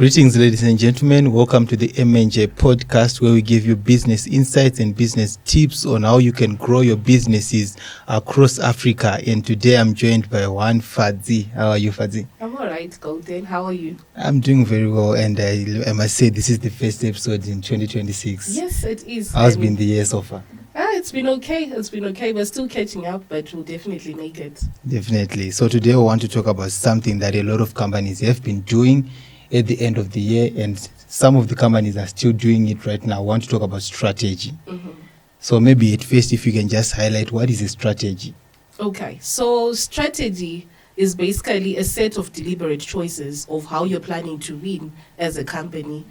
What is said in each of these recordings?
Greetings, ladies and gentlemen. Welcome to the MNJ podcast, where we give you business insights and business tips on how you can grow your businesses across Africa. And today I'm joined by Juan Fadzi. How are you, Fadzi? I'm all right, Golden. How are you? I'm doing very well, and I must say this is the first episode in 2026. Yes, it is. How's been the year so far? It's been okay. We're still catching up, but we'll definitely make it. Definitely. So today we want to talk about something that a lot of companies have been doing at the end of the year, and some of the companies are still doing it right now. I want to talk about strategy. Mm-hmm. So maybe at first, if you can just highlight what is a strategy. Okay, so strategy is basically a set of deliberate choices of how you're planning to win as a company.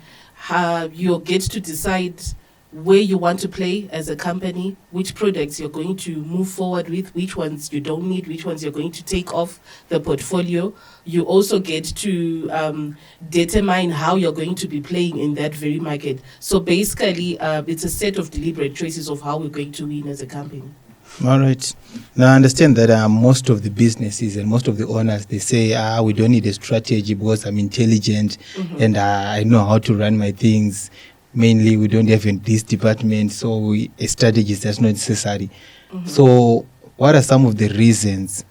You get to decide where you want to play as a company, which products you're going to move forward with, which ones you don't need, which ones you're going to take off the portfolio. You also get to determine how you're going to be playing in that very market. So basically, it's a set of deliberate choices of how we're going to win as a company. All right. Now I understand that most of the businesses and most of the owners, they say, we don't need a strategy because I'm intelligent and I know how to run my things. Mainly, we don't have in this department, so a strategy is just not necessary. So what are some of the reasons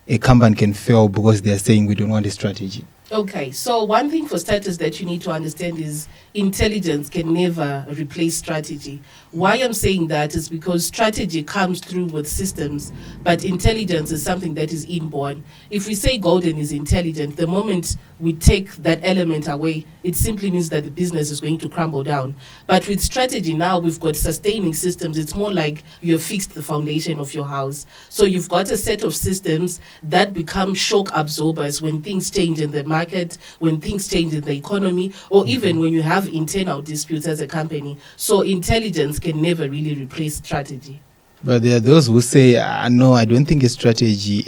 a company can fail because they're saying we don't want a strategy? Okay, so one thing for starters that you need to understand is intelligence can never replace strategy. Why I'm saying that is because strategy comes through with systems, but intelligence is something that is inborn. If we say Golden is intelligent, the moment we take that element away, it simply means that the business is going to crumble down. But with strategy now, we've got sustaining systems. It's more like you've fixed the foundation of your house. So you've got a set of systems that become shock absorbers when things change in the market, when things change in the economy, or even when you have internal disputes as a company. So intelligence can never really replace strategy. But there are those who say, no, I don't think a strategy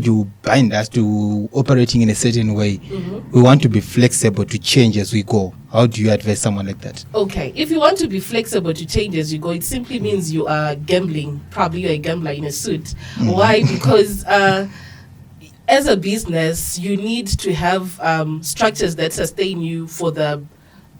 will bind us to operating in a certain way. We want to be flexible to change as we go. How do you advise someone like that? Okay, if you want to be flexible to change as you go, it simply means you are gambling. Probably you're a gambler in a suit. Why? Because as a business, you need to have structures that sustain you for the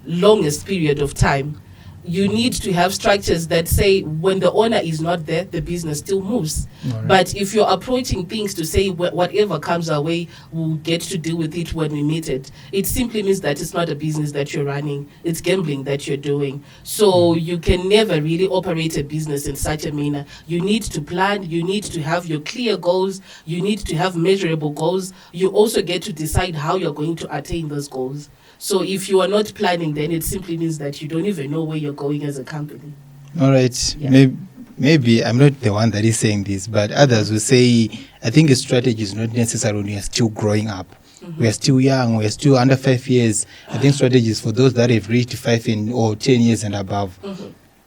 longest period of time. You need to have structures that say when the owner is not there, the business still moves. Right. But if you're approaching things to say whatever comes our way, we'll get to deal with it when we meet it, it simply means that it's not a business that you're running. It's gambling that you're doing. So you can never really operate a business in such a manner. You need to plan. You need to have your clear goals. You need to have measurable goals. You also get to decide how you're going to attain those goals. So if you are not planning, then it simply means that you don't even know where you're going as a company. All right. Yeah. Maybe I'm not the one that is saying this, but others will say, I think a strategy is not necessary when we are still growing up. We are still young. We are still under 5 years. I think strategy is for those that have reached 5 or 10 years and above.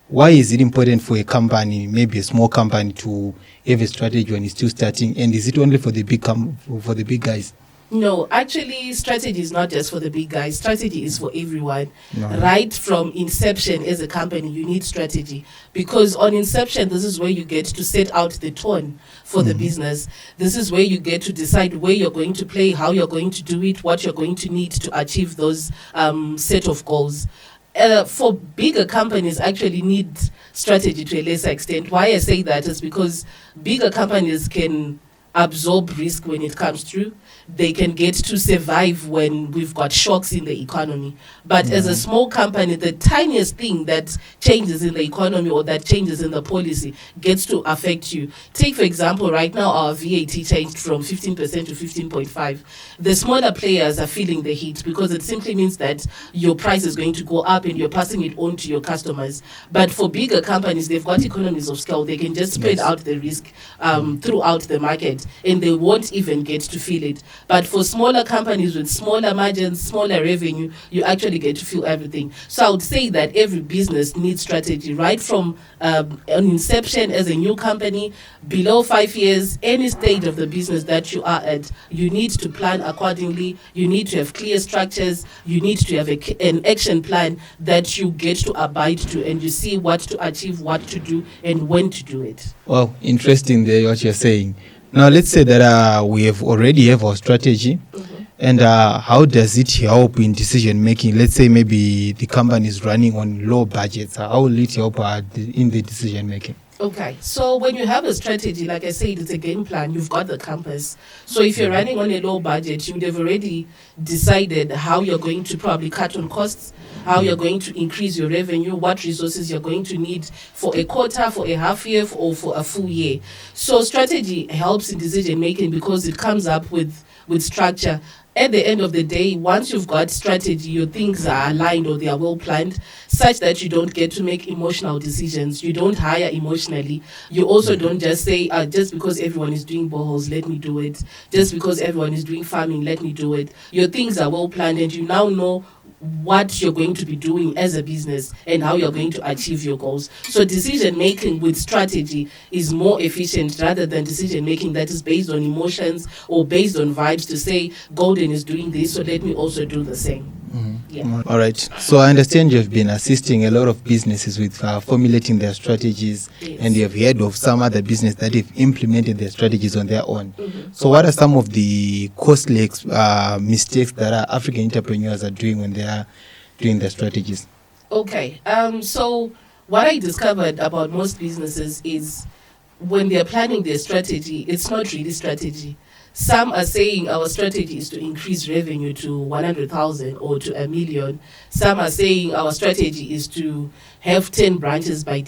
Why is it important for a company, maybe a small company, to have a strategy when it's still starting? And is it only for the big guys? No, actually, strategy is not just for the big guys. Strategy is for everyone. Right from inception as a company, you need strategy. Because on inception, this is where you get to set out the tone for the business. This is where you get to decide where you're going to play, how you're going to do it, what you're going to need to achieve those set of goals. For bigger companies actually need strategy to a lesser extent. Why I say that is because bigger companies can absorb risk when it comes through. They can get to survive when we've got shocks in the economy. But as a small company, the tiniest thing that changes in the economy or that changes in the policy gets to affect you. Take, for example, right now our VAT changed from 15% to 15.5%. The smaller players are feeling the heat because it simply means that your price is going to go up and you're passing it on to your customers. But for bigger companies, they've got economies of scale. They can just spread out the risk throughout the market, and they won't even get to feel it. But for smaller companies with smaller margins, smaller revenue, you actually get to feel everything. So I would say that every business needs strategy, right from an inception as a new company, below 5 years, any stage of the business that you are at, you need to plan accordingly. You need to have clear structures. You need to have an action plan that you get to abide to, and you see what to achieve, what to do, and when to do it. Well, interesting there what you're saying. Now, let's say that we have already have our strategy. And how does it help in decision making? Let's say maybe the company is running on low budgets. How will it help in the decision making? Okay, so when you have a strategy, like I said, it's a game plan, you've got the compass. So if you're running on a low budget, you would have already decided how you're going to probably cut on costs, how you're going to increase your revenue, what resources you're going to need for a quarter, for a half year, or for a full year. So strategy helps in decision making because it comes up with structure. At the end of the day, once you've got strategy, your things are aligned or they are well planned, such that you don't get to make emotional decisions. You don't hire emotionally. You also don't just say, just because everyone is doing boreholes, let me do it. Just because everyone is doing farming, let me do it. Your things are well planned and you now know what you're going to be doing as a business and how you're going to achieve your goals. So decision making with strategy is more efficient rather than decision making that is based on emotions or based on vibes to say Golden is doing this, so let me also do the same. Yeah. All right. So I understand you've been assisting a lot of businesses with formulating their strategies, Yes. and you've heard of some other business that have implemented their strategies on their own. Mhm. So what are some of the costly mistakes that our African entrepreneurs are doing when they are doing their strategies? Okay. So what I discovered about most businesses is when they're planning their strategy, it's not really strategy. Some are saying our strategy is to increase revenue to 100,000 or to 1 million. Some are saying our strategy is to have 10 branches by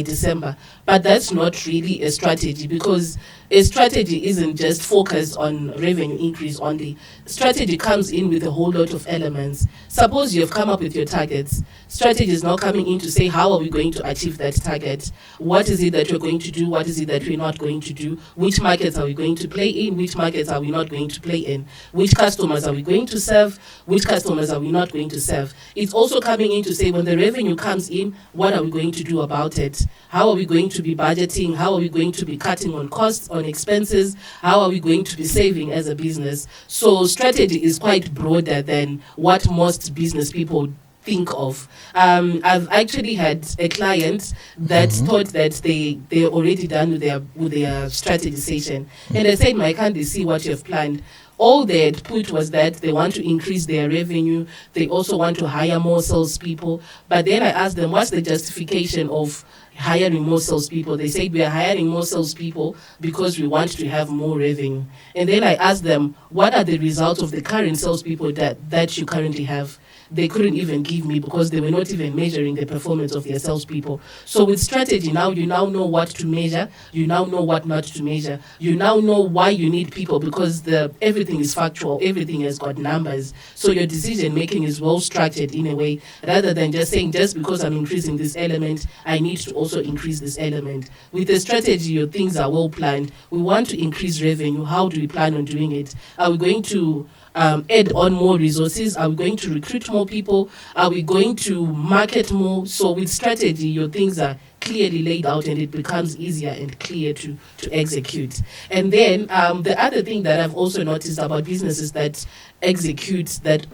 December. But that's not really a strategy, because a strategy isn't just focused on revenue increase only. Strategy comes in with a whole lot of elements. Suppose you have come up with your targets. Strategy is now coming in to say, how are we going to achieve that target? What is it that we're going to do? What is it that we're not going to do? Which markets are we going to play in? Which markets are we not going to play in? Which customers are we going to serve? Which customers are we not going to serve? It's also coming in to say, when the revenue comes in, what are we going to do about it? How are we going to be budgeting? How are we going to be cutting on costs, on expenses? How are we going to be saving as a business? So strategy is quite broader than what most business people think of. I've actually had a client that thought that they're already done with their strategy session. And I said, Mike, can't they see what you have planned? All they had put was that they want to increase their revenue. They also want to hire more salespeople. But then I asked them, what's the justification of hiring more salespeople? They said, we are hiring more salespeople because we want to have more revenue. And then I asked them, what are the results of the current salespeople that you currently have? They couldn't even give me, because they were not even measuring the performance of their salespeople. So with strategy now, you now know what to measure. You now know what not to measure. You now know why you need people, because everything is factual. Everything has got numbers. So your decision making is well structured in a way, rather than just saying, just because I'm increasing this element, I need to also increase this element. With the strategy, your things are well planned. We want to increase revenue. How do we plan on doing it? Are we going to add on more resources? Are we going to recruit more people? Are we going to market more? So with strategy, your things are clearly laid out and it becomes easier and clear to execute. And then the other thing that I've also noticed about businesses that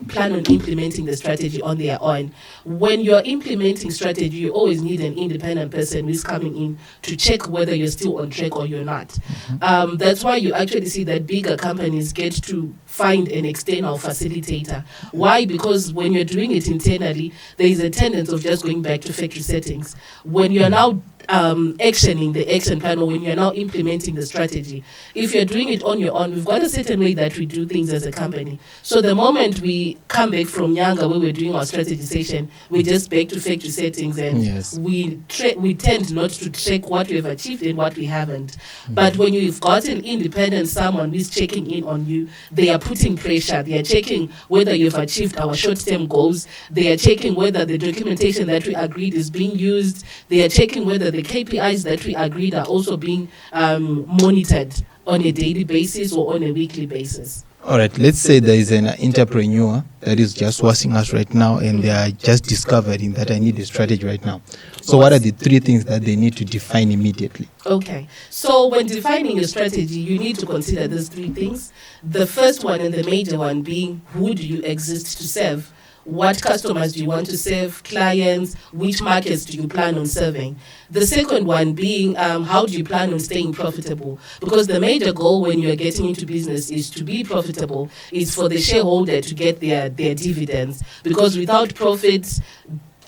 plan on implementing the strategy on their own, when you're implementing strategy, you always need an independent person who's coming in to check whether you're still on track or you're not. That's why you actually see that bigger companies get to find an external facilitator. Why? Because when you're doing it internally, there is a tendency of just going back to factory settings. When you're now actioning the action plan, or when you're now implementing the strategy, if you're doing it on your own, we've got a certain way that we do things as a company. So the moment we come back from Nyanga, where we're doing our strategy session, we're just back to factory settings, and we tend not to track what we have achieved and what we haven't. But when you've got an independent someone who's checking in on you, they are putting pressure. They are checking whether you've achieved our short-term goals. They are checking whether the documentation that we agreed is being used. They are checking whether the KPIs that we agreed are also being monitored on a daily basis or on a weekly basis. All right, let's say there is an entrepreneur that is just watching us right now, and they are just discovering that I need a strategy right now. So what are the 3 things that they need to define immediately? Okay, so when defining your strategy, you need to consider these 3 things. The first one, and the major one, being, who do you exist to serve? what customers do you want to serve, clients, which markets do you plan on serving. The second one being, how do you plan on staying profitable? Because the major goal when you're getting into business is to be profitable, is for the shareholder to get their dividends. Because without profits,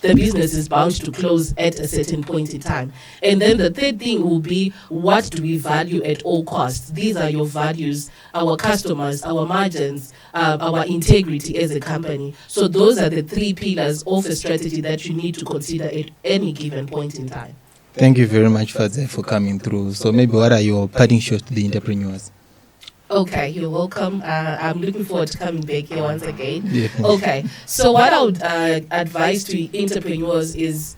the business is bound to close at a certain point in time. And then the third thing will be, what do we value at all costs? These are your values, our customers, our margins, our integrity as a company. So those are the three pillars of a strategy that you need to consider at any given point in time. Thank you very much, Fadze, for coming through. So maybe what are your parting shots to the entrepreneurs? Okay, you're welcome. I'm looking forward to coming back here once again. Yeah. Okay, so what I would advise to entrepreneurs is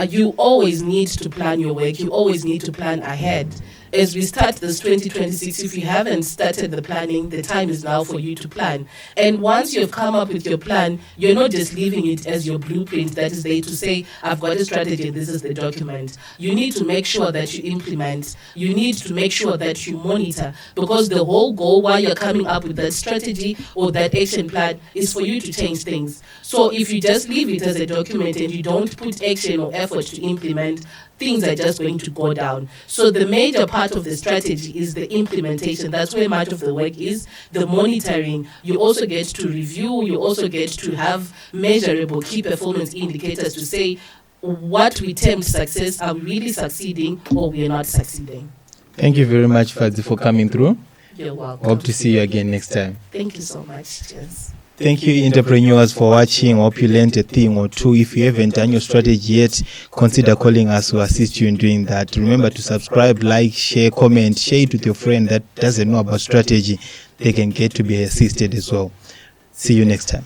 you always need to plan your work. You always need to plan ahead. As we start this 2026, if you haven't started the planning, the time is now for you to plan. And once you've come up with your plan, you're not just leaving it as your blueprint that is there to say, I've got a strategy and this is the document. You need to make sure that you implement. You need to make sure that you monitor, because the whole goal while you're coming up with that strategy or that action plan is for you to change things. So if you just leave it as a document and you don't put action or effort to implement, things are just going to go down. So the major part of the strategy is the implementation. That's where much of the work is, the monitoring. You also get to review, you also get to have measurable key performance indicators to say what we term success, are we really succeeding or we are not succeeding. Thank you very much, Fadze, for coming through. You're welcome. Hope to see you again next time. Thank you so much. Cheers. Thank you, entrepreneurs, for watching. Hope you learned a thing or two. If you haven't done your strategy yet, consider calling us to assist you in doing that. Remember to subscribe, like, share, comment, share it with your friend that doesn't know about strategy. They can get to be assisted as well. See you next time.